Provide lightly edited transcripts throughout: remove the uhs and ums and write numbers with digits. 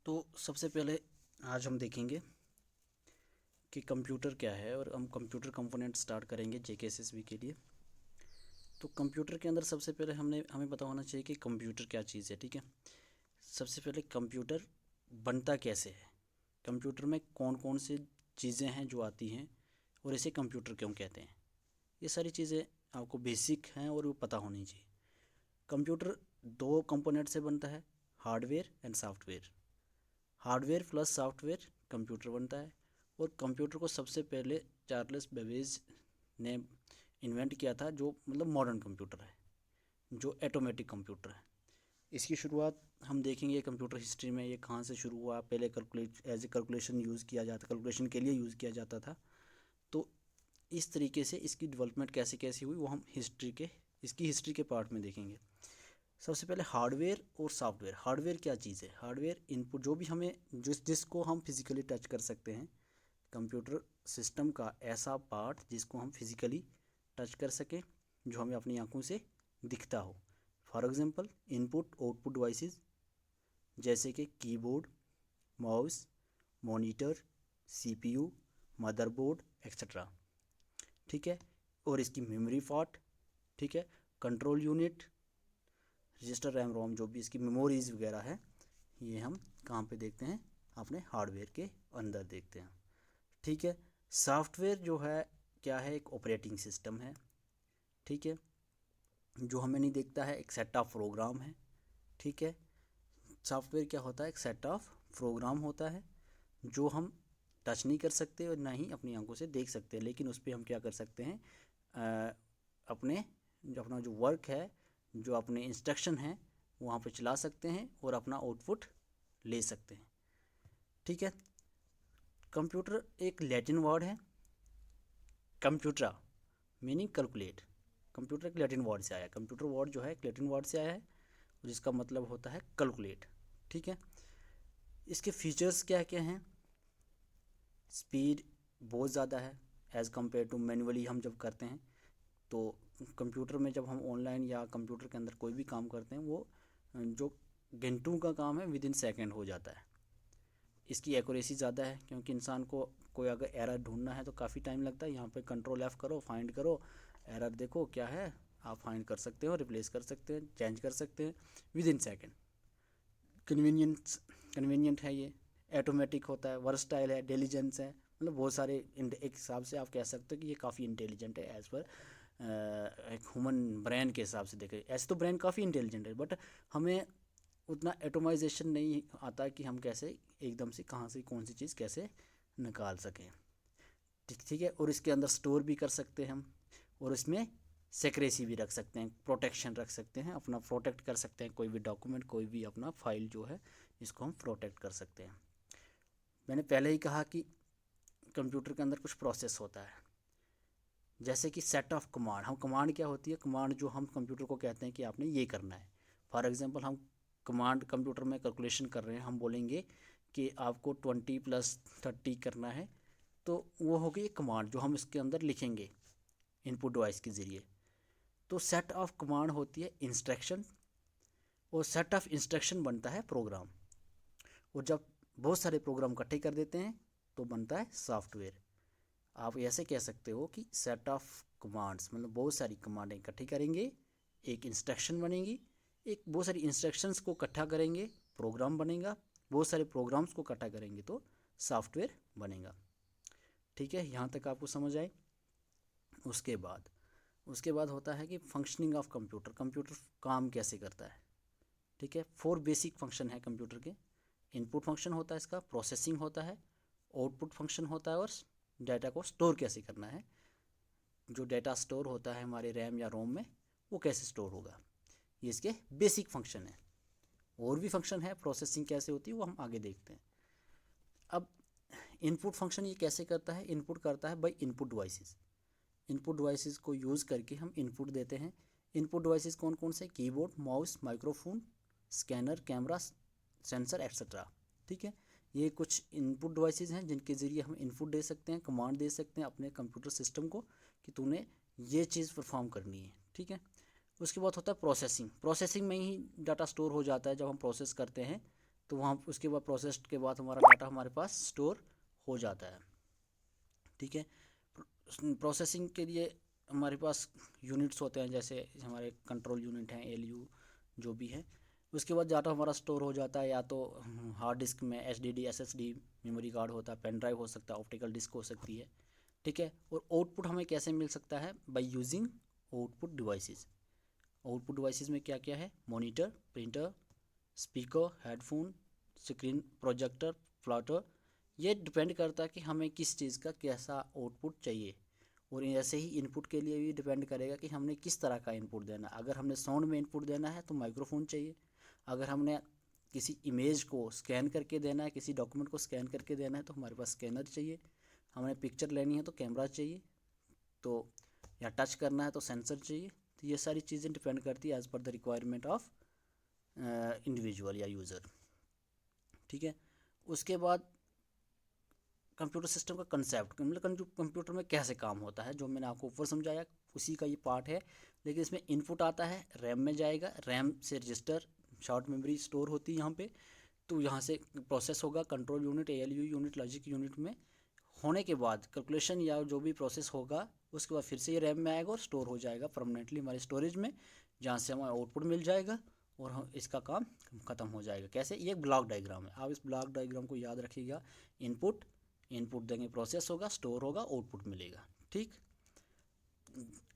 तो सबसे पहले आज हम देखेंगे कि कंप्यूटर क्या है और हम कंप्यूटर कंपोनेंट स्टार्ट करेंगे जेकेएसएसबी के लिए। तो कंप्यूटर के अंदर सबसे पहले हमें पता होना चाहिए कि कंप्यूटर क्या चीज़ है। ठीक है, सबसे पहले कंप्यूटर बनता कैसे है, कंप्यूटर में कौन कौन सी चीज़ें हैं जो आती हैं और इसे कंप्यूटर क्यों कहते हैं, ये सारी चीज़ें आपको बेसिक हैं और वो पता होनी चाहिए। कंप्यूटर दो कंपोनेंट से बनता है, hardware and software. Hardware plus software computer बनता है। और कंप्यूटर को सबसे पहले चार्ल्स बेबेज ने इन्वेंट किया था, जो मतलब मॉडर्न कंप्यूटर है, जो ऑटोमेटिक कंप्यूटर है। इसकी शुरुआत हम देखेंगे कंप्यूटर हिस्ट्री में, ये कहाँ से शुरू हुआ। पहले कैलकुलेशन यूज़ किया जाता, कैलकुलेशन के लिए यूज़ किया जाता था। तो इस तरीके से इसकी डेवलपमेंट कैसे कैसे हुई वो हम इसकी हिस्ट्री के पार्ट में देखेंगे। सबसे पहले हार्डवेयर और सॉफ्टवेयर। हार्डवेयर क्या चीज़ है? हार्डवेयर इनपुट, जो भी हमें जिसको हम फिज़िकली टच कर सकते हैं, कंप्यूटर सिस्टम का ऐसा पार्ट जिसको हम फिज़िकली टच कर सकें, जो हमें अपनी आंखों से दिखता हो। For example input output devices, जैसे कि keyboard, mouse, monitor, CPU, motherboard etcetera. ठीक है, और इसकी मेमोरी पार्ट, ठीक है, कंट्रोल यूनिट, रजिस्टर, रैम, रोम, जो भी इसकी मेमोरीज वगैरह है, ये हम कहाँ पे देखते हैं? अपने हार्डवेयर के अंदर देखते हैं। ठीक है, सॉफ्टवेयर जो है क्या है? एक ऑपरेटिंग सिस्टम है, ठीक है, जो हमें नहीं देखता है, एक सेट ऑफ प्रोग्राम है। ठीक है, सॉफ्टवेयर क्या होता है? एक सेट ऑफ प्रोग्राम होता है जो हम टच नहीं कर सकते और ना ही अपनी आंखों से देख सकते, लेकिन उस पर हम क्या कर सकते हैं? अपने अपना जो वर्क है, जो अपने इंस्ट्रक्शन हैं, वहाँ पे चला सकते हैं और अपना आउटपुट ले सकते हैं। ठीक है, कंप्यूटर एक लैटिन वर्ड है, कंप्यूटरा मीनिंग कैलकुलेट। कंप्यूटर एक लैटिन वर्ड से आया है, कंप्यूटर वर्ड जो है एक लैटिन वर्ड से आया है जिसका मतलब होता है कैलकुलेट। ठीक है, इसके फीचर्स क्या क्या हैं? स्पीड बहुत ज़्यादा है एज़ कम्पेयर टू मैनुअली हम जब करते हैं। तो कंप्यूटर में जब हम ऑनलाइन या कंप्यूटर के अंदर कोई भी काम करते हैं, वो जो घंटों का काम है विद इन सेकेंड हो जाता है। इसकी एक्यूरेसी ज़्यादा है, क्योंकि इंसान को कोई अगर एरर ढूंढना है तो काफ़ी टाइम लगता है। यहाँ पे कंट्रोल एफ करो, फाइंड करो, एरर देखो क्या है, आप फाइंड कर सकते हो, रिप्लेस कर सकते हैं, चेंज कर सकते हैं विद इन सेकेंड। कन्वीनियंट है ये, ऑटोमेटिक होता है, वर्सटाइल है, डिलीजेंस है, मतलब बहुत सारे एक हिसाब से आप कह सकते हो कि ये काफ़ी इंटेलिजेंट है एज़ पर एक ह्यूमन ब्रेन के हिसाब से देखें। ऐसे तो ब्रेन काफ़ी इंटेलिजेंट है, बट हमें उतना एटोमाइजेशन नहीं आता कि हम कैसे एकदम से कहाँ से कौन सी चीज़ कैसे निकाल सकें। ठीक है, और इसके अंदर स्टोर भी कर सकते हैं हम, और इसमें सेक्रेसी भी रख सकते हैं, प्रोटेक्शन रख सकते हैं, अपना प्रोटेक्ट कर सकते हैं, कोई भी डॉक्यूमेंट, कोई भी अपना फाइल जो है, इसको हम प्रोटेक्ट कर सकते हैं। मैंने पहले ही कहा कि कंप्यूटर के अंदर कुछ प्रोसेस होता है, जैसे कि सेट ऑफ कमांड। हम कमांड क्या होती है? कमांड जो हम कंप्यूटर को कहते हैं कि आपने ये करना है। फॉर एग्जांपल हम कमांड कंप्यूटर में कैलकुलेशन कर रहे हैं, हम बोलेंगे कि आपको 20+30 करना है, तो वो हो गई एक कमांड जो हम इसके अंदर लिखेंगे इनपुट डिवाइस के ज़रिए। तो सेट ऑफ कमांड होती है इंस्ट्रक्शन, और सेट ऑफ इंस्ट्रक्शन बनता है प्रोग्राम। और जब बहुत सारे प्रोग्राम इकट्ठे कर देते हैं तो बनता है सॉफ्टवेयर। आप ऐसे कह सकते हो कि सेट ऑफ कमांड्स मतलब बहुत सारी कमांडें इकट्ठी करेंगे, एक इंस्ट्रक्शन बनेगी, एक बहुत सारी इंस्ट्रक्शंस को इकट्ठा करेंगे, प्रोग्राम बनेगा, बहुत सारे प्रोग्राम्स को इकट्ठा करेंगे तो सॉफ्टवेयर बनेगा। ठीक है, यहाँ तक आपको समझ आए? उसके बाद होता है कि फंक्शनिंग ऑफ कंप्यूटर, कंप्यूटर काम कैसे करता है। ठीक है, 4 बेसिक फंक्शन है कंप्यूटर के। इनपुट फंक्शन होता है इसका, प्रोसेसिंग होता है, आउटपुट फंक्शन होता है, और डाटा को स्टोर कैसे करना है। जो डाटा स्टोर होता है हमारे रैम या रोम में, वो कैसे स्टोर होगा, ये इसके बेसिक फंक्शन है। और भी फंक्शन है, प्रोसेसिंग कैसे होती है वो हम आगे देखते हैं। अब इनपुट फंक्शन ये कैसे करता है? इनपुट करता है by input devices. Input devices को यूज़ करके हम इनपुट देते हैं। इनपुट डिवाइसेस कौन कौन से? Keyboard, mouse, microphone, scanner, camera, sensor etcetera. ठीक है, ये कुछ इनपुट डिवाइसेस हैं जिनके ज़रिए हम इनपुट दे सकते हैं, कमांड दे सकते हैं अपने कंप्यूटर सिस्टम को कि तूने ये चीज़ परफॉर्म करनी है। ठीक है, उसके बाद होता है प्रोसेसिंग। प्रोसेसिंग में ही डाटा स्टोर हो जाता है जब हम प्रोसेस करते हैं तो वहाँ उसके बाद प्रोसेस के बाद हमारा डाटा हमारे पास स्टोर हो जाता है। ठीक है, प्रोसेसिंग के लिए हमारे पास यूनिट्स होते हैं, जैसे हमारे कंट्रोल यूनिट हैं, एलयू जो भी है। उसके बाद डाटा हमारा स्टोर हो जाता है, या तो हार्ड डिस्क में एचडीडी, एसएसडी, मेमोरी कार्ड होता है, पेन ड्राइव हो सकता है, ऑप्टिकल डिस्क हो सकती है। ठीक है, और आउटपुट हमें कैसे मिल सकता है? By using output devices. Output devices में क्या क्या है? Monitor, printer, speaker, headphone, screen projector, plotter. ये डिपेंड करता है कि हमें किस चीज़ का कैसा आउटपुट चाहिए, और ऐसे ही इनपुट के लिए भी डिपेंड करेगा कि हमने किस तरह का इनपुट देना है। अगर हमने साउंड में इनपुट देना है तो माइक्रोफोन चाहिए। अगर हमने किसी इमेज को स्कैन करके देना है, किसी डॉक्यूमेंट को स्कैन करके देना है, तो हमारे पास स्कैनर चाहिए। हमने पिक्चर लेनी है तो कैमरा चाहिए, तो या टच करना है तो सेंसर चाहिए। तो ये सारी चीज़ें डिपेंड करती है as per the requirement of individual या यूज़र। ठीक है, उसके बाद कंप्यूटर सिस्टम का कंसेप्ट, मतलब कंप्यूटर में कैसे काम होता है, जो मैंने आपको ऊपर समझाया उसी का ये पार्ट है। लेकिन इसमें इनपुट आता है, रैम में जाएगा, रैम से रजिस्टर, शॉर्ट मेमोरी स्टोर होती है यहाँ पे। तो यहाँ से प्रोसेस होगा control unit, ALU unit, logic unit में होने के बाद कैलकुलेशन या जो भी प्रोसेस होगा, उसके बाद फिर से ये रैम में आएगा और स्टोर हो जाएगा परमानेंटली हमारे स्टोरेज में, जहाँ से हमें आउटपुट मिल जाएगा और हम इसका काम ख़त्म हो जाएगा। कैसे? ये ब्लॉक डायग्राम है, आप इस ब्लॉक डायग्राम को याद रखिएगा। इनपुट देंगे, प्रोसेस होगा, स्टोर होगा, आउटपुट मिलेगा। ठीक,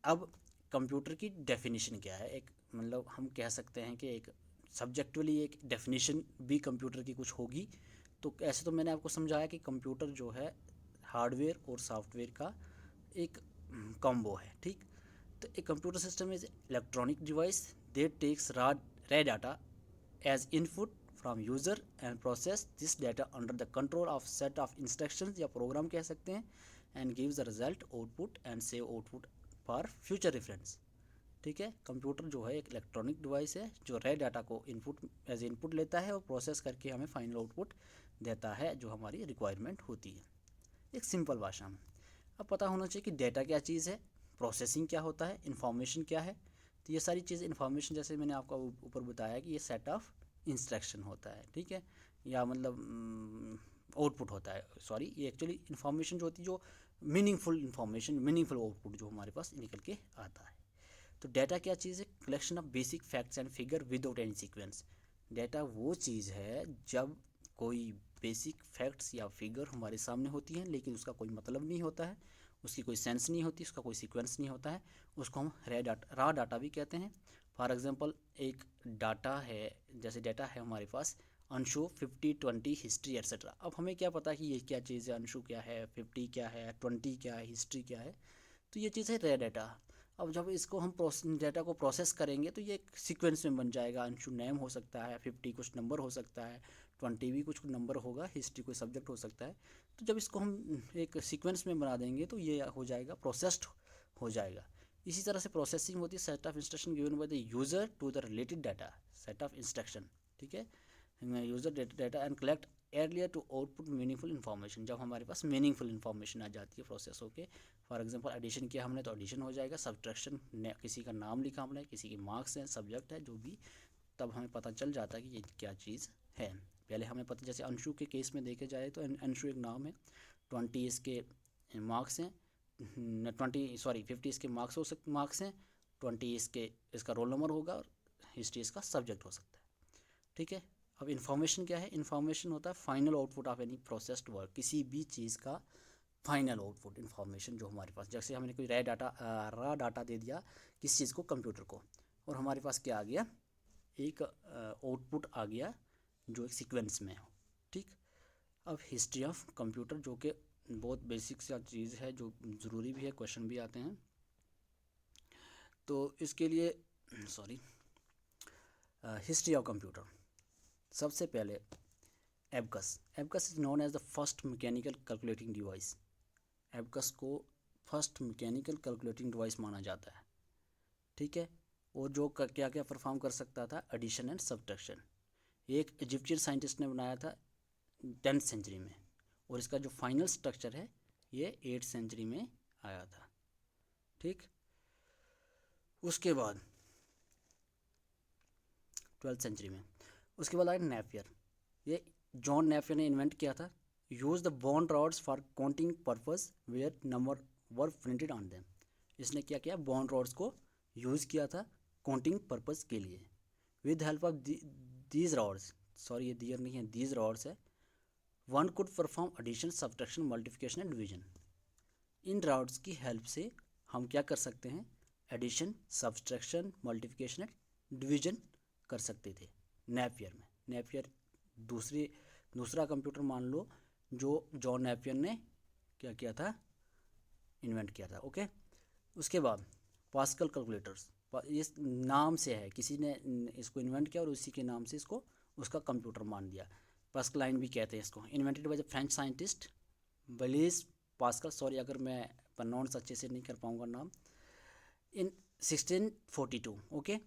अब कंप्यूटर की डेफिनेशन क्या है? एक मतलब हम कह सकते हैं कि एक सब्जेक्टिवली एक डेफिनेशन भी कंप्यूटर की कुछ होगी। तो ऐसे तो मैंने आपको समझाया कि कंप्यूटर जो है हार्डवेयर और सॉफ्टवेयर का एक कॉम्बो है। ठीक, तो एक computer system is electronic device that takes raw data as input from user and process this data under the control of set of instructions या प्रोग्राम कह सकते हैं, and gives the result output and save output for future reference. ठीक है, computer जो है एक electronic device है जो रे डाटा को इनपुट एज इनपुट लेता है और प्रोसेस करके हमें फाइनल आउटपुट देता है जो हमारी रिक्वायरमेंट होती है, एक सिंपल भाषा में। अब पता होना चाहिए कि डेटा क्या चीज़ है, प्रोसेसिंग क्या होता है, इन्फॉर्मेशन क्या है। तो ये सारी चीज़ इन्फॉर्मेशन, जैसे मैंने आपको ऊपर बताया कि ये सेट ऑफ इंस्ट्रक्शन होता है। ठीक है, या मतलब आउटपुट होता है, सॉरी, ये एक्चुअली इन्फॉर्मेशन जो होती है, जो मीनिंगफुल इन्फॉर्मेशन, मीनिंगफुल आउटपुट जो हमारे पास निकल के आता है। तो डाटा क्या चीज़ है? Collection of basic facts and figure without any sequence. Data वो चीज़ है जब कोई बेसिक फैक्ट्स या फिगर हमारे सामने होती हैं लेकिन उसका कोई मतलब नहीं होता है, उसकी कोई सेंस नहीं होती, उसका कोई सीक्वेंस नहीं होता है, उसको हम रॉ डाटा भी कहते हैं। फॉर एग्जांपल एक डाटा है, जैसे डाटा है हमारे पास अंशु 50, 20, हिस्ट्री एट्सेट्रा। अब हमें क्या पता कि ये क्या चीज़ है, अंशु क्या है, 50 क्या है, 20 क्या है, हिस्ट्री क्या है। तो ये चीज़ है रे डाटा। अब जब इसको हम डाटा को प्रोसेस करेंगे तो ये एक सीक्वेंस में बन जाएगा। अंशु नेम हो सकता है, 50 कुछ नंबर हो सकता है, 20 भी कुछ नंबर होगा, हिस्ट्री कोई सब्जेक्ट हो सकता है। तो जब इसको हम एक सीक्वेंस में बना देंगे तो ये हो जाएगा, प्रोसेस्ड हो जाएगा। इसी तरह से प्रोसेसिंग होती है set of instruction given by the user to the related data, set of instruction. ठीक है, user data and collect earlier to output meaningful information. जब हमारे पास मीनिंगफुल इन्फॉर्मेशन आ जाती है प्रोसेस होके, फॉर एग्जांपल एडिशन किया हमने तो एडिशन हो जाएगा, सब्ट्रैक्शन किसी का नाम लिखा हमने, किसी के मार्क्स हैं, सब्जेक्ट है जो भी, तब हमें पता चल जाता है कि ये क्या चीज़ है। पहले हमें पता, जैसे अंशु के केस में देखे जाए तो अंशु एक नाम है, 20 इसके मार्क्स हैं, 50 इसके मार्क्स हैं, 20 इसका रोल नंबर होगा और हिस्ट्री इसका सब्जेक्ट हो सकता है। ठीक है, अब इन्फॉर्मेशन क्या है? इन्फॉर्मेशन होता है final output of any processed work, किसी भी चीज़ का फाइनल आउटपुट इन्फॉर्मेशन जो हमारे पास, जैसे हमने कोई रॉ डाटा दे दिया किस चीज़ को, कंप्यूटर को, और हमारे पास क्या आ गया, एक आउटपुट आ गया जो एक सीक्वेंस में हो। ठीक, अब हिस्ट्री ऑफ कंप्यूटर जो कि बहुत बेसिक सा चीज़ है, जो ज़रूरी भी है, क्वेश्चन भी आते हैं। तो इसके लिए सॉरी, हिस्ट्री ऑफ कंप्यूटर, सबसे पहले abacus is known as the first mechanical calculating device. Abacus को फर्स्ट मैकेनिकल कैलकुलेटिंग डिवाइस माना जाता है। ठीक है, और जो क्या क्या परफॉर्म कर सकता था, एडिशन एंड सब्ट्रैक्शन। एक इजिप्शियन साइंटिस्ट ने बनाया था 10th सेंचुरी में, और इसका जो फाइनल स्ट्रक्चर है ये 8th सेंचुरी में आया था। ठीक, उसके बाद 12th सेंचुरी में, उसके बाद आया नेपियर। ये जॉन नेपियर ने इन्वेंट किया था। Use the bond rods for counting purpose where number were printed on them. इसने क्या किया, बॉन्ड रॉड्स को यूज़ किया था काउंटिंग पर्पस के लिए। With help of these rods, sorry ये दियर नहीं है, दीज रॉड्स है, one could perform addition, subtraction, multiplication and division. इन रॉड्स की हेल्प से हम क्या कर सकते हैं, addition, subtraction, multiplication and division कर सकते थे नेपियर में। नेपियर दूसरा कंप्यूटर मान लो जो जॉन नेपियर ने क्या किया था, इन्वेंट किया था। ओके, उसके बाद पास्कल कैलकुलेटर्स, इस नाम से है, किसी ने इसको इन्वेंट किया और उसी के नाम से इसको उसका कंप्यूटर मान दिया। पास्कलाइन भी कहते हैं इसको। Invented by the French scientist Blaise Pascal, sorry अगर मैं प्रोनाउंस अच्छे से नहीं कर पाऊंगा नाम, in 1642। Okay,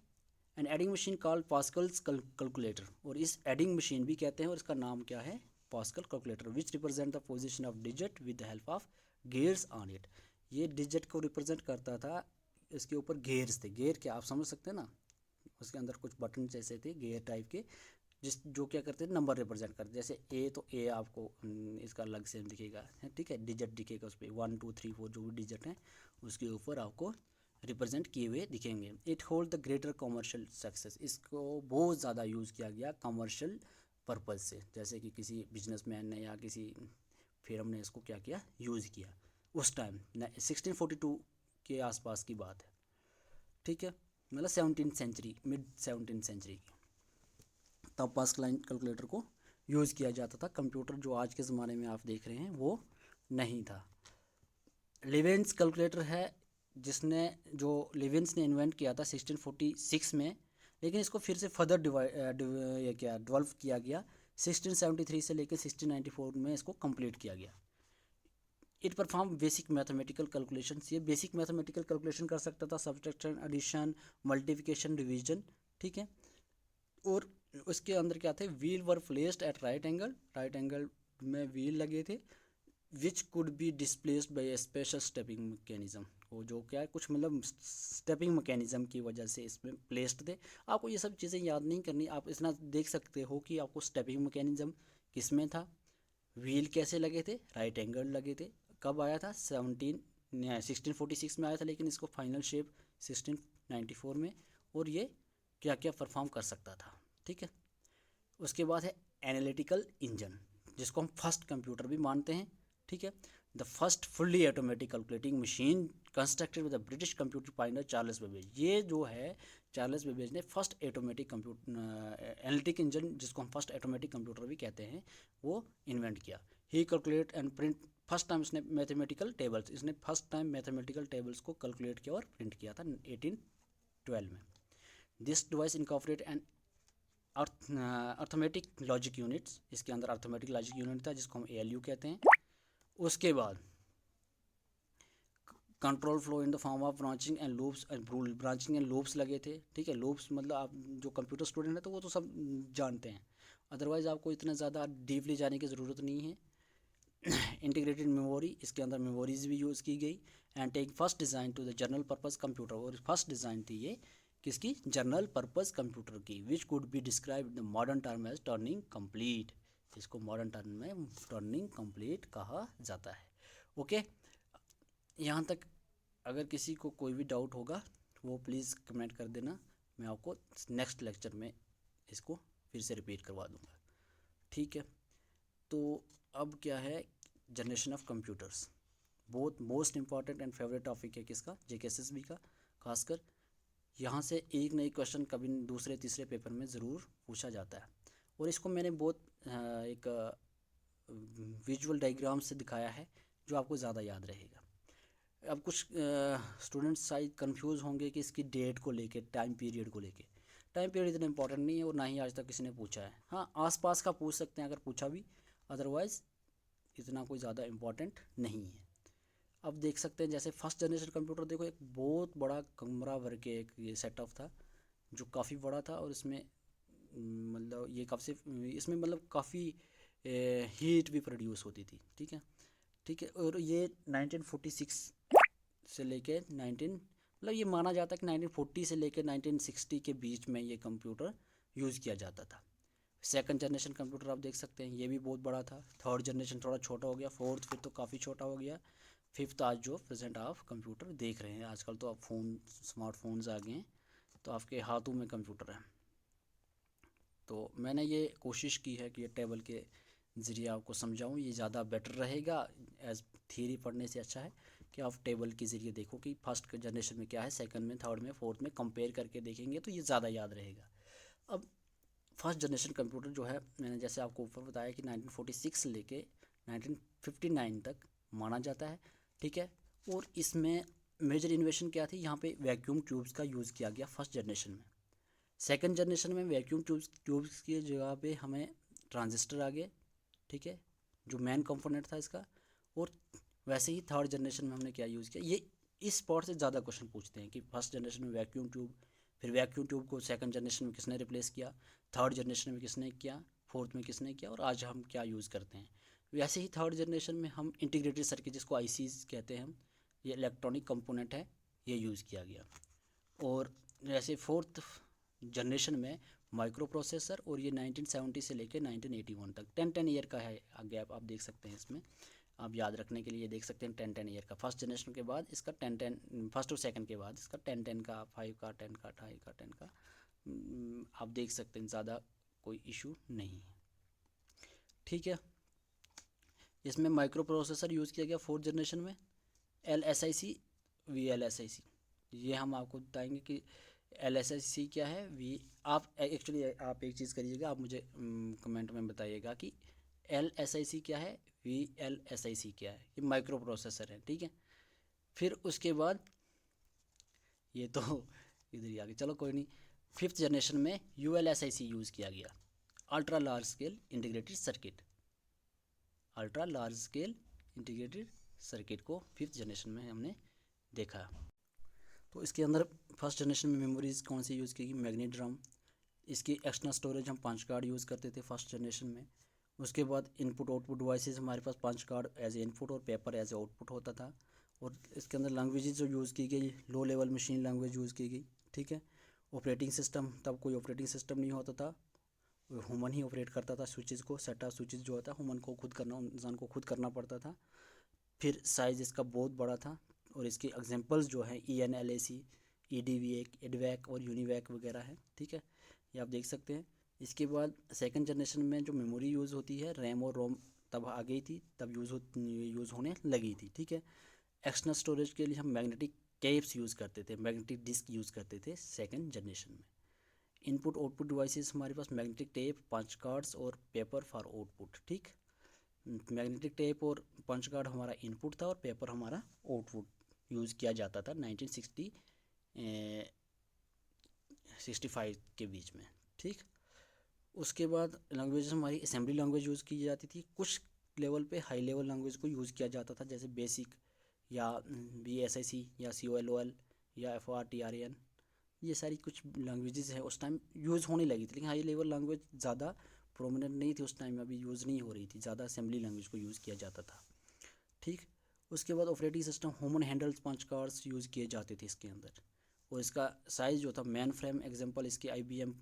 an adding machine called Pascal's calculator, और इस एडिंग मशीन भी कहते हैं और इसका नाम क्या है, pascal calculator, which represent the position of digit with the help of gears on it. ये डिजिट को रिप्रेजेंट करता था, इसके ऊपर गेयर्स थे। गेयर क्या आप समझ सकते हैं ना, उसके अंदर कुछ बटन जैसे थे गेयर टाइप के, जो क्या करते थे, नंबर रिप्रेजेंट करते। जैसे ए तो ए आपको इसका अलग से दिखेगा, ठीक है, डिजिट दिखेगा उस पर 1 2 3 4 जो भी डिजिट हैं उसके ऊपर आपको रिप्रेजेंट किए हुए दिखेंगे। It hold the greater commercial success, इसको बहुत ज़्यादा यूज़ किया गया कमर्शियल पर्पज़ से, जैसे कि किसी बिजनेसमैन ने या किसी फिल्म ने इसको क्या किया, यूज़ किया उस टाइम। 1642 के आसपास की बात है, ठीक है, मतलब 17th century, mid 17th century की, तब पास्कल कैलकुलेटर को यूज़ किया जाता था। कंप्यूटर जो आज के ज़माने में आप देख रहे हैं वो नहीं था। लिवेंस कैलकुलेटर है, जिसने जो लिवेंस ने इन्वेंट किया था 1646 में, लेकिन इसको फिर से फर्दर डेवलप किया गया 1673 से लेकर 1694 में इसको कंप्लीट किया गया। It perform basic mathematical calculation, ये बेसिक मैथमेटिकल कैलकुलेशन कर सकता था, सब्ट्रैक्शन, एडिशन, मल्टीप्लिकेशन, डिवीजन, ठीक है। और उसके अंदर क्या थे, wheel were placed at right angle में व्हील लगे थे, विच could B displaced by A special stepping mechanism. वो जो क्या है, कुछ मतलब स्टेपिंग मैकेनिज्म की वजह से इसमें प्लेस्ड थे। आपको ये सब चीज़ें याद नहीं करनी, आप इतना देख सकते हो कि आपको स्टेपिंग मैकेनिज्म किस में था, व्हील कैसे लगे थे, राइट एंगल लगे थे। कब आया था, 1646 में आया था, लेकिन इसको फाइनल शेप 1694 में, और ये क्या क्या परफॉर्म कर सकता था, ठीक है। उसके बाद है एनालिटिकल इंजन, जिसको हम फर्स्ट कंप्यूटर भी मानते हैं, ठीक है। The first fully automatic calculating machine constructed with the British computer pioneer Charles Babbage. ये जो है चार्ल्स बेबेज ने first automatic computer analytic engine, जिसको हम फर्स्ट ऑटोमेटिक कंप्यूटर भी कहते हैं, वो इन्वेंट किया। ही calculate and print, first time इसने मैथमेटिकल टेबल्स, इसने फर्स्ट टाइम मैथमेटिकल टेबल्स को कैलकुलेट किया और प्रिंट किया था 1812 में। This device incorporate and arithmetic logic units, इसके अंदर अर्थमेटिक लॉजिक यूनिट था जिसको हम ALU कहते हैं। उसके बाद control flow in the form of branching and loops, branching and loops लगे थे, ठीक है। लूप्स मतलब आप जो कंप्यूटर स्टूडेंट है तो वो तो सब जानते हैं, अदरवाइज़ आपको इतना ज़्यादा डीपली जाने की ज़रूरत नहीं है। इंटीग्रेटेड मेमोरी, इसके अंदर मेमोरीज भी यूज़ की गई। And take first design to the general purpose computer, और फर्स्ट डिज़ाइन थी ये किसकी, जनरल पर्पज़ कंप्यूटर की, which could be describe the modern term as turning complete. इसको मॉडर्न टर्म में टर्निंग कंप्लीट कहा जाता है। ओके, यहाँ तक अगर किसी को कोई भी डाउट होगा वो प्लीज़ कमेंट कर देना, मैं आपको नेक्स्ट लेक्चर में इसको फिर से रिपीट करवा दूँगा, ठीक है। तो अब क्या है, जनरेशन ऑफ कंप्यूटर्स, बहुत most important and favourite topic है किसका, JKSSB का। खासकर यहाँ से एक नई क्वेश्चन कभी दूसरे तीसरे पेपर में ज़रूर पूछा जाता है, और इसको मैंने बहुत एक विजुअल डायग्राम से दिखाया है जो आपको ज़्यादा याद रहेगा। अब कुछ स्टूडेंट्स शायद कंफ्यूज होंगे कि इसकी डेट को लेके, टाइम पीरियड को लेके। टाइम पीरियड इतना इंपॉर्टेंट नहीं है और ना ही आज तक किसी ने पूछा है। हाँ, आसपास का पूछ सकते हैं अगर पूछा भी, अदरवाइज़ इतना कोई ज़्यादा इम्पॉर्टेंट नहीं है। अब देख सकते हैं जैसे फर्स्ट जनरेशन कंप्यूटर, देखो एक बहुत बड़ा कमरा भर के एक ये सेटअप था जो काफ़ी बड़ा था, और इसमें मतलब ये काफ़ी, इसमें मतलब काफ़ी हीट भी प्रोड्यूस होती थी, ठीक है, ठीक है। और ये 1946 से लेके 19 मतलब ये माना जाता है कि 1940 से लेकर 1960 के बीच में ये कंप्यूटर यूज़ किया जाता था। सेकंड जनरेशन कंप्यूटर आप देख सकते हैं, ये भी बहुत बड़ा था। थर्ड जनरेशन थोड़ा छोटा हो गया, फोर्थ फिर तो काफ़ी छोटा हो गया, फिफ्थ आज जो प्रेजेंट आप कंप्यूटर देख रहे हैं। आजकल तो आप फ़ोन, स्मार्टफोन्स आ गए हैं, तो आपके हाथों में कंप्यूटर है। तो मैंने ये कोशिश की है कि ये टेबल के ज़रिए आपको समझाऊँ, ये ज़्यादा बेटर रहेगा। एज थियरी पढ़ने से अच्छा है कि आप टेबल के ज़रिए देखो कि फर्स्ट जनरेशन में क्या है, सेकंड में, थर्ड में, फोर्थ में कंपेयर करके देखेंगे तो ये ज़्यादा याद रहेगा। अब फर्स्ट जनरेशन कंप्यूटर जो है, मैंने जैसे आपको ऊपर बताया कि 1946 से लेके 1959 तक माना जाता है, ठीक है। और इसमें मेजर इन्वेशन क्या थी, यहाँ पे वैक्यूम ट्यूब्स का यूज़ किया गया फर्स्ट जनरेशन में। सेकंड जनरेशन में वैक्यूम ट्यूब्स की जगह पे हमें ट्रांजिस्टर आ गए, ठीक है, जो मेन कंपोनेंट था इसका। और वैसे ही थर्ड जनरेशन में हमने क्या यूज़ किया, ये इस पार्ट से ज़्यादा क्वेश्चन पूछते हैं कि फर्स्ट जनरेशन में वैक्यूम ट्यूब, फिर वैक्यूम ट्यूब को सेकंड जनरेशन में किसने रिप्लेस किया, थर्ड जनरेशन में किसने किया, फोर्थ में किसने किया, और आज हम क्या यूज़ करते हैं। वैसे ही थर्ड जनरेशन में हम इंटीग्रेटेड सर्किट, जिसको आईसीज कहते हैं हम, ये इलेक्ट्रॉनिक कंपोनेंट है, ये यूज़ किया गया। और जैसे फोर्थ जनरेशन में माइक्रो प्रोसेसर, और ये 1970 से लेकर 1981 तक 10 ईयर का है गैप, आप देख सकते हैं इसमें। आप याद रखने के लिए देख सकते हैं 10 ईयर का। फर्स्ट जनरेशन के बाद इसका 10 फर्स्ट और सेकंड के बाद इसका 10 का, 5 का, 10 का, 2.5 का, 10 का, आप देख सकते हैं, ज़्यादा कोई इशू नहीं है, ठीक है। इसमें माइक्रो प्रोसेसर यूज़ किया गया फोर्थ जनरेशन में, LSIC, VLSIC। ये हम आपको बताएंगे कि LSIC क्या है, आप एक्चुअली आप एक चीज़ करिएगा, आप मुझे कमेंट में बताइएगा कि LSIC क्या है, VLSIC क्या है। ये माइक्रो प्रोसेसर है, ठीक है। फिर उसके बाद ये तो इधर ही आ गया, चलो कोई नहीं। फिफ्थ जनरेशन में ULSIC यूज़ किया गया, ultra large scale integrated circuit. Ultra large scale integrated circuit को फिफ्थ जनरेशन में हमने देखा। तो इसके अंदर फर्स्ट जनरेशन में मेमोरीज कौन सी यूज़ की गई, मैग्नेट ड्रम। इसकी एक्सटर्नल स्टोरेज हम 5 कार्ड यूज़ करते थे फर्स्ट जनरेशन में। उसके बाद इनपुट आउटपुट डिवाइसेस, हमारे पास 5 कार्ड एज ए इनपुट और पेपर एज ए आउटपुट होता था। और इसके अंदर लैंग्वेजेस जो यूज़ की गई, low level machine language use की गई, ठीक है। ऑपरेटिंग सिस्टम, तब कोई ऑपरेटिंग सिस्टम नहीं होता था, ह्यूमन ही ऑपरेट करता था स्विचेस को। सेटअप स्विचेस जो होता है ह्यूमन को खुद करना, इंसान को खुद करना पड़ता था। फिर साइज़ इसका बहुत बड़ा था, और इसके एग्जांपल्स जो हैं ENLAC, EDVAC, EDVAC और यूनिवैक वगैरह है, ठीक है, ये आप देख सकते हैं। इसके बाद सेकंड जनरेशन में जो मेमोरी यूज़ होती है, रैम और रोम तब आ गई थी, तब यूज़ होने लगी थी, ठीक है। एक्सटर्नल स्टोरेज के लिए हम मैग्नेटिक टेप्स यूज़ करते थे, मैग्नेटिक डिस्क यूज़ करते थे सेकंड जनरेशन में। इनपुट आउटपुट डिवाइसेस हमारे पास मैग्नेटिक टेप, पंच कार्ड्स और पेपर फॉर आउटपुट, ठीक। मैग्नेटिक टेप और पंच कार्ड हमारा इनपुट था, और पेपर हमारा आउटपुट यूज़ किया जाता था 1965 के बीच में, ठीक। उसके बाद लैंग्वेज हमारी असेंबली लैंग्वेज यूज़ की जाती थी। कुछ लेवल पे हाई लेवल लैंग्वेज को यूज़ किया जाता था, जैसे बेसिक या BSIC या COLOL या FRTRAN। ये सारी कुछ लैंग्वेजेस हैं, उस टाइम यूज़ होने लगी थी, लेकिन हाई लेवल लैंग्वेज ज़्यादा प्रोमिनेंट नहीं थी उस टाइम में, अभी यूज़ नहीं हो रही थी, ज़्यादा असेंबली लैंग्वेज को यूज़ किया जाता था, ठीक। उसके बाद operating system human handles punch cards use किए जाते थे इसके अंदर। और इसका साइज़ जो था, मेन फ्रेम एग्जांपल इसके IBM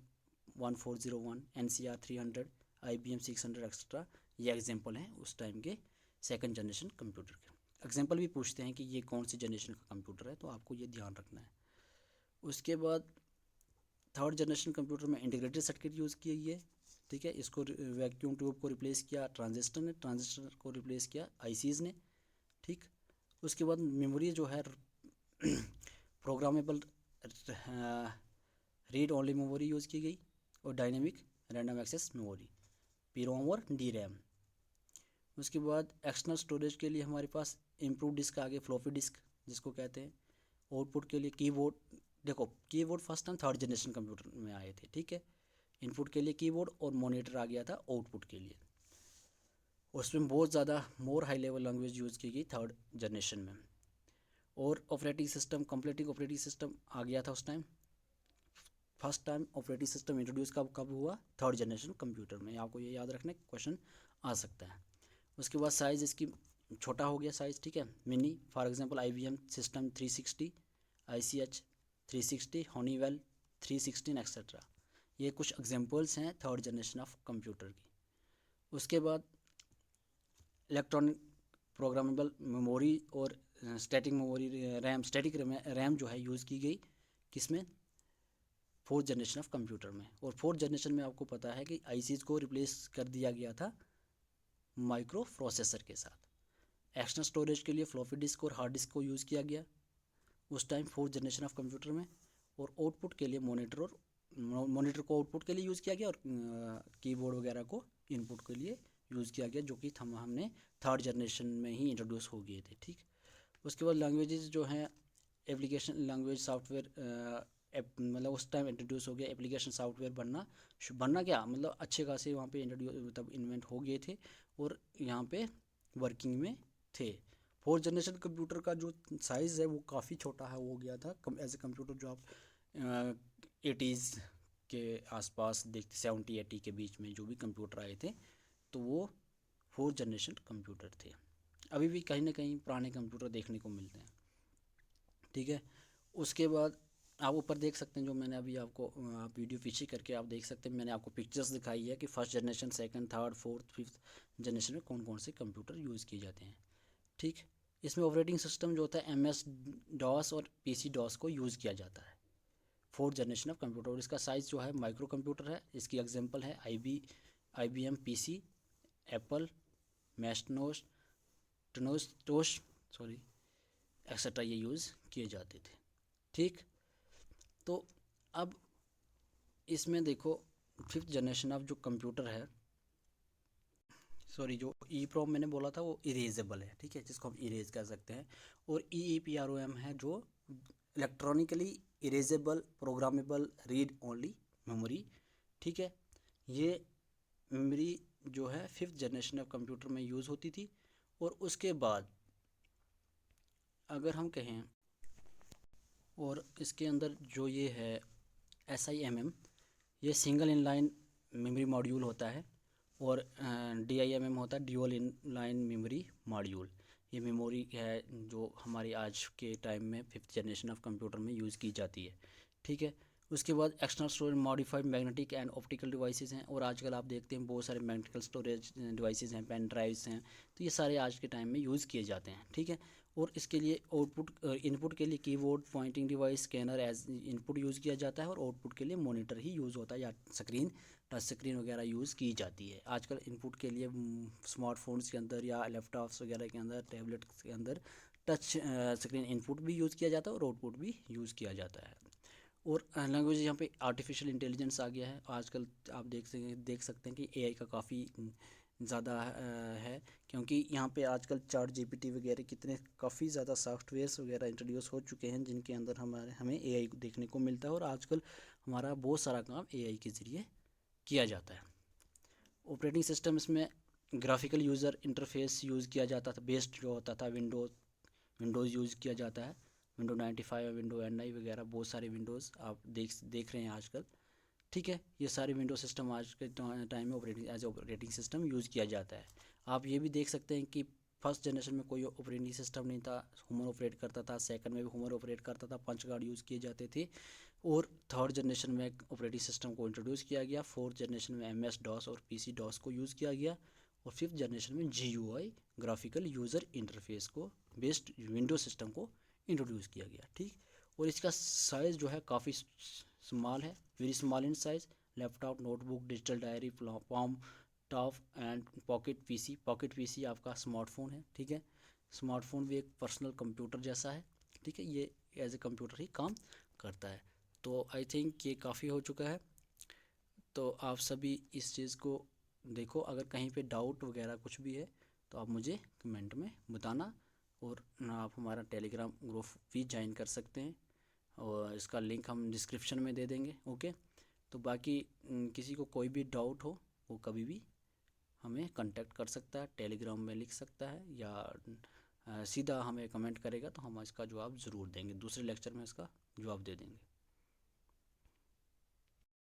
1401, NCR 300, IBM 600 एक्स्ट्रा, ये एग्जांपल हैं उस टाइम के सेकंड जनरेशन कंप्यूटर के। एग्जांपल भी पूछते हैं कि ये कौन सी जनरेशन का कंप्यूटर है, तो आपको ये ध्यान रखना है। उसके बाद थर्ड जनरेशन कंप्यूटर में इंटीग्रेटेड सर्किट यूज़ की गई है, ठीक है। इसको वैक्यूम ट्यूब को रिप्लेस किया ट्रांजिस्टर ने, ट्रांजिस्टर को रिप्लेस किया ICs ने, ठीक। उसके बाद मेमोरी जो है programmable read only memory use की गई, और dynamic random access memory, PROM और DRAM। उसके बाद एक्सटर्नल स्टोरेज के लिए हमारे पास इम्प्रूव डिस्क आ गए, फ्लॉपी डिस्क जिसको कहते हैं। आउटपुट के लिए कीबोर्ड, देखो keyboard first time third generation computer में आए थे, ठीक है। इनपुट के लिए कीबोर्ड और मॉनिटर आ गया था आउटपुट के लिए। उसमें बहुत ज़्यादा more high level language use की गई थर्ड जनरेशन में। और operating system, completing operating system आ गया था उस time. First time operating system introduce कब हुआ, थर्ड जनरेशन कंप्यूटर में, आपको ये याद रखने क्वेश्चन आ सकता है। उसके बाद साइज़ इसकी छोटा हो गया साइज़, ठीक है। Mini, for example IBM system 360, ICH 360, Honeywell 316 etcetera, ये कुछ एग्जांपल्स हैं थर्ड जनरेशन ऑफ कंप्यूटर की। उसके बाद इलेक्ट्रॉनिक प्रोग्रामेबल मेमोरी और स्टैटिक मेमोरी स्टैटिक रैम जो है यूज़ की गई किसमें, फोर्थ जनरेशन ऑफ कंप्यूटर में। और फोर्थ जनरेशन में आपको पता है कि आईसीज को रिप्लेस कर दिया गया था माइक्रो प्रोसेसर के साथ। एक्सटर्नल स्टोरेज के लिए फ्लॉपी डिस्क और हार्ड डिस्क को यूज़ किया गया उस time fourth generation of computer में। और आउटपुट के लिए मॉनिटर को आउटपुट के लिए यूज़ किया गया और कीबोर्ड वगैरह को इनपुट के लिए यूज़ किया गया, जो कि हमने थर्ड जनरेशन में ही इंट्रोड्यूस हो गए थे। ठीक, उसके बाद लैंग्वेजेस जो हैं, एप्लीकेशन लैंग्वेज सॉफ्टवेयर मतलब उस टाइम इंट्रोड्यूस हो गया। एप्लीकेशन सॉफ्टवेयर बनना क्या मतलब अच्छे खासे वहाँ पे इंट्रोड्यूस मतलब इन्वेंट हो गए थे और यहाँ पे वर्किंग में थे। फोर्थ जनरेशन कंप्यूटर का जो साइज़ है वो काफ़ी छोटा है हो गया था एज ए कंप्यूटर जो आप 80s के आसपास देखते, 70-80 के बीच में जो भी कंप्यूटर आए थे तो वो फोर्थ जनरेशन कंप्यूटर थे। अभी भी कहीं ना कहीं पुराने कंप्यूटर देखने को मिलते हैं। ठीक है, उसके बाद आप ऊपर देख सकते हैं जो मैंने अभी आपको आप वीडियो पीछे करके आप देख सकते हैं, मैंने आपको पिक्चर्स दिखाई है कि first generation, second, third, fourth, fifth generation में कौन कौन से कंप्यूटर यूज़ किए जाते हैं। ठीक, इसमें ऑपरेटिंग सिस्टम जो होता है MS DOS और PC DOS को यूज़ किया जाता है फोर्थ जनरेशन ऑफ कंप्यूटर। और इसका साइज़ जो है माइक्रो कंप्यूटर है। इसकी एग्जांपल है IBM PC, Apple, मैस्टोस, टोश sorry etcetera, ये यूज़ किए जाते थे। ठीक, तो अब इसमें देखो फिफ्थ जनरेशन ऑफ जो कंप्यूटर है, सॉरी जो EEPROM मैंने बोला था वो इरेजेबल है, ठीक है, जिसको हम इरेज कर सकते हैं। और EEPROM है जो electronically erasable programmable read only memory. ठीक है, ये मेमोरी जो है फिफ्थ जनरेशन ऑफ कंप्यूटर में यूज़ होती थी। और उसके बाद अगर हम कहें, और इसके अंदर जो ये है SIMM, ये सिंगल इनलाइन मेमोरी मॉड्यूल होता है। और DIMM होता है ड्यूअल इनलाइन मेमोरी मॉड्यूल। ये मेमोरी है जो हमारी आज के टाइम में फिफ्थ जनरेशन ऑफ कंप्यूटर में यूज़ की जाती है। ठीक है, उसके बाद external storage modified magnetic and optical devices हैं। और आजकल आप देखते हैं बहुत सारे मैग्नेटिकल स्टोरेज डिवाइसेस हैं, पेन ड्राइव्स हैं, तो ये सारे आज के टाइम में यूज़ किए जाते हैं। ठीक है, और इसके लिए इनपुट के लिए keyboard, pointing device, scanner as input use किया जाता है। और आउटपुट के लिए मॉनिटर ही यूज़ होता है या स्क्रीन, टच स्क्रीन वगैरह यूज़ की जाती है। आजकल इनपुट के लिए स्मार्टफोन्स के अंदर या लैपटॉप्स वगैरह के अंदर, टैबलेट्स के अंदर टच स्क्रीन इनपुट भी यूज़ किया जाता है और आउटपुट भी यूज़ किया जाता है। और लैंग्वेज यहाँ पे आर्टिफिशियल इंटेलिजेंस आ गया है आजकल। आप देख सकते हैं कि AI का काफ़ी ज़्यादा है, क्योंकि यहाँ पे आजकल ChatGPT वगैरह कितने काफ़ी ज़्यादा सॉफ्टवेयर्स वगैरह इंट्रोड्यूस हो चुके हैं जिनके अंदर हमें AI देखने को मिलता है। और आजकल हमारा बहुत सारा काम AI के ज़रिए किया जाता है। ऑपरेटिंग सिस्टम इसमें ग्राफिकल यूज़र इंटरफेस यूज़ किया जाता था। बेस्ड जो होता था विंडोज़ यूज़ किया जाता है। विंडो 95, विंडो NI वगैरह बहुत सारे विंडोज़ आप देख रहे हैं आजकल। ठीक है, ये सारे विंडो सिस्टम आज के टाइम में ऑपरेटिंग सिस्टम यूज़ किया जाता है। आप ये भी देख सकते हैं कि फर्स्ट जनरेशन में कोई ऑपरेटिंग सिस्टम नहीं था, ह्यूमन ऑपरेट करता था। सेकंड में भी ह्यूमन ऑपरेट करता था, पंच कार्ड यूज़ किए जाते थे। और थर्ड जनरेशन में ऑपरेटिंग सिस्टम को इंट्रोड्यूस किया गया। फोर्थ जनरेशन में MS DOS और PC DOS को यूज़ किया गया। और फिफ्थ जनरेशन में GUI, ग्राफिकल यूज़र इंटरफेस को बेस्ड विंडो सिस्टम को इंट्रोड्यूस किया गया। ठीक, और इसका साइज़ जो है काफ़ी स्मॉल है, very small in size. Laptop, notebook, digital diary, palm top and pocket PC आपका स्मार्टफोन है। ठीक है, स्मार्टफोन भी एक पर्सनल कंप्यूटर जैसा है। ठीक है, ये एज ए कंप्यूटर ही काम करता है। तो आई थिंक ये काफ़ी हो चुका है। तो आप सभी इस चीज़ को देखो, अगर कहीं पे डाउट वगैरह कुछ भी है तो आप मुझे कमेंट में बताना। और आप हमारा टेलीग्राम ग्रुप भी ज्वाइन कर सकते हैं और इसका लिंक हम डिस्क्रिप्शन में दे देंगे। ओके, तो बाकी किसी को कोई भी डाउट हो वो कभी भी हमें कांटेक्ट कर सकता है, टेलीग्राम में लिख सकता है या सीधा हमें कमेंट करेगा तो हम इसका जवाब ज़रूर देंगे। दूसरे लेक्चर में इसका जवाब दे देंगे।